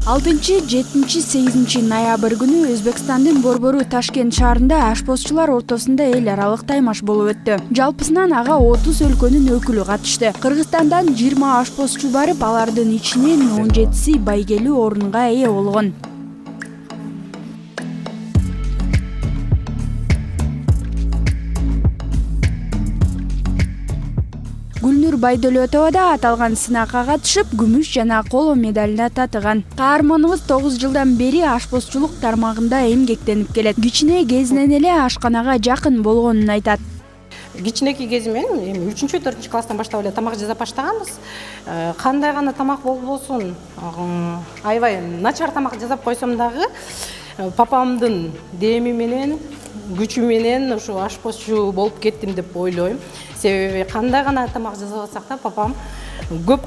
6-7 ноябрь күнү Өзбекстандын Борбору Ташкент шаарында ашпозчулар ортосунда эл аралык таймаш болуп өттү. Жалпысынан ага 30 өлкөнүн өкүлү катышты. Кыргызстандан 20 ашпозчу барып, алардын ичинен 17си байгелүү орунга ээ болгон. Гүлнур Байдөлөтова да аталган сынакка катышып, күмүш жана коло медалына татыган. Каарманыбыз 9 жылдан бери ашпозчулук тармагында эмгектенип келет. Кичине кезинен эле ашканага жакын болгонун айтат. Кичинекей кезимен 3-4 класстан баштап эле тамак жасап баштаганбыз. Кандай гана тамак болбосун, аябай начар тамак жасап койсом дагы папамдын деми менен, күчү менен ушу ашпозчу болуп кеттим деп ойлойм. Себеби кандай гана тамак жасап атсак да папам көп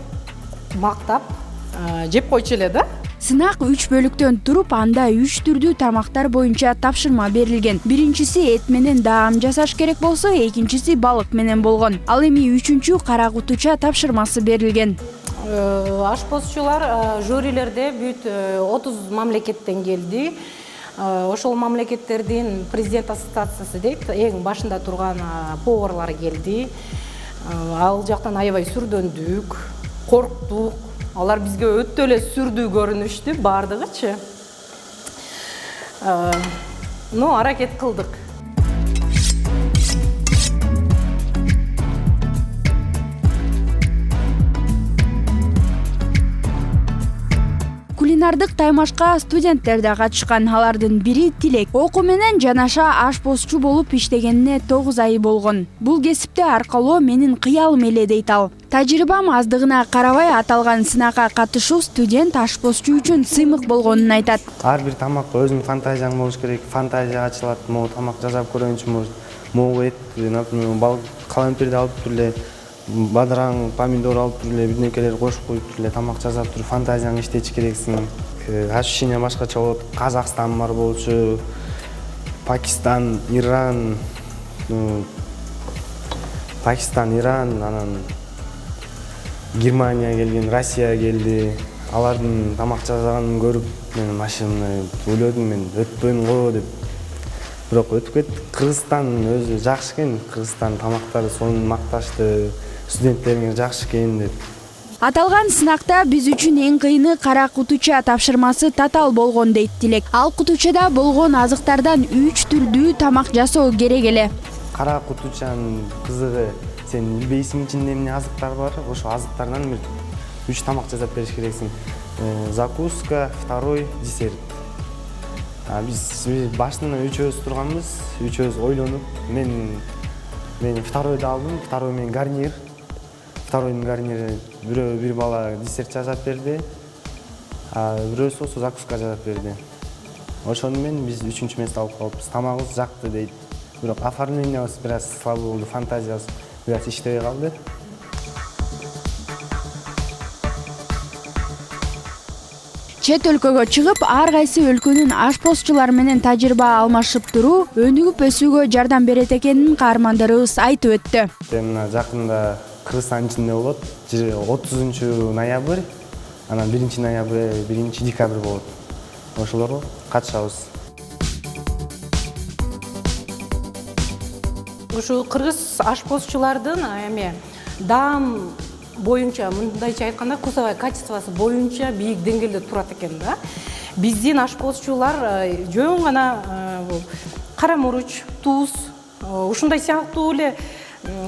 мактап жеп койчу эле да. Сынак 3 бөлүктөн туруп, анда 3 түрдүү тамактар боюнча тапшырма берилген. Биринчиси эт менен даам жасаш керек болсо, экинчиси балык менен болгон. Ал эми 3-чү кара кутуча тапшырмасы берилген. Ашпозчулар жюрилерде бүт 30 мамлекеттен келди. Ошол мамлекеттердин президент ассоциациясы дейт, эң башында турган поварлар келди. Ал жактан аябай сүрдөндүк, корктук. Алар бизге өтө эле сүрдүү көрүнүштү, бардыгычы. Аракет кылдык. Кулинардык таймашка студенттер да катышкан. Алардын бири Тилек. Окуу менен жанаша ашпозчу болуп иштегенине 9 ай болгон. Бул кесипти аркалоо менин кыялым эле дейт ал. Тажрыйбам аздыгына карабай, аталган сынакка катышуу студент ашпозчу үчүн сыймык болгонун айтат. Ар бир тамакка өзүнүн фантазияң болуш керек. Фантазия ачылат, могу тамак жасап көрөйүнчү, могу эт, например, балык каламперди алып туруп эле, бадыраң, помидор алып туруп эле, бирнекелер кошуп коюп туруп эле тамак жасап туруп фантазияңды иштетиш керексиң. Ощущение башкача болот. Казакстан бар болчу, Пакистан, Иран, анан Германия келген, Россия келди. Алардын тамак жасаганын көрүп, мен машина ойлодум, мен өтпөйм го деп. Бирок өтүп кетти. Кыргызстан өзү жакшы экен, Кыргызстан тамактары сонун макташты, студенттериңер жакшы экен деп. Аталган сынакта биз үчүн эң кыйыны кара кутуча тапшырмасы татаал болгон дейт Тилек. Ал кутучада болгон азыктардан 3 түрдүү тамак жасоо керек эле. Кара кутучанын кызыгы, сен билбейсиң ичинде эмне азыктар бар, ошо азыктардан бир 3 тамак жасап бериш керексиң. Закуска, второй десерт. Биз башынан үчөөбүз турганбыз, үчөөбүз ойлонуп, мен второйду алдым, второй менен гарнир. Второйдун гарнири бирөө бир бала десерт жасап берди, бирөөсү болсо закуска жасап берди. Ошону менен биз 3-чү место алып калыппыз. Тамагыбыз жакты дейт. Бирок оформлениябыз бир аз слабый болду, фантазиябыз бир аз иштебей калды. Чет өлкөгө чыгып, ар кайсы өлкөнүн ашпозчулары менен тажрыйба алмашып туруу өнүгүп өсүүгө жардам берет экенин каармандарыбыз айтып өттү. Мына жакында Кыргызстан ичинде болот, 30 ноябрь, анан 1 ноябрь, 1 декабрь болот. Ошолорго катышабыз. Ушу кыргыз ашпозчулардын даам боюнча, мындайча айтканда, вкусовой качествосы боюнча бийик деңгээлде турат экен да. Биздин ашпозчулар жөн гана кара муруч, туз, ушундай сыяктуу эле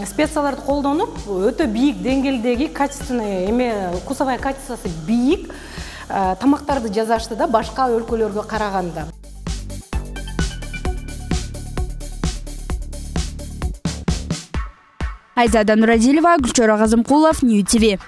специяларды колдонуп, өтө бийик деңгээлдеги качественный вкусовой качествосы бийик тамактарды жасашты да башка өлкөлөргө караганда. Айзада Нурадилова, Гүлчора Казымкулов, Нью ТВ.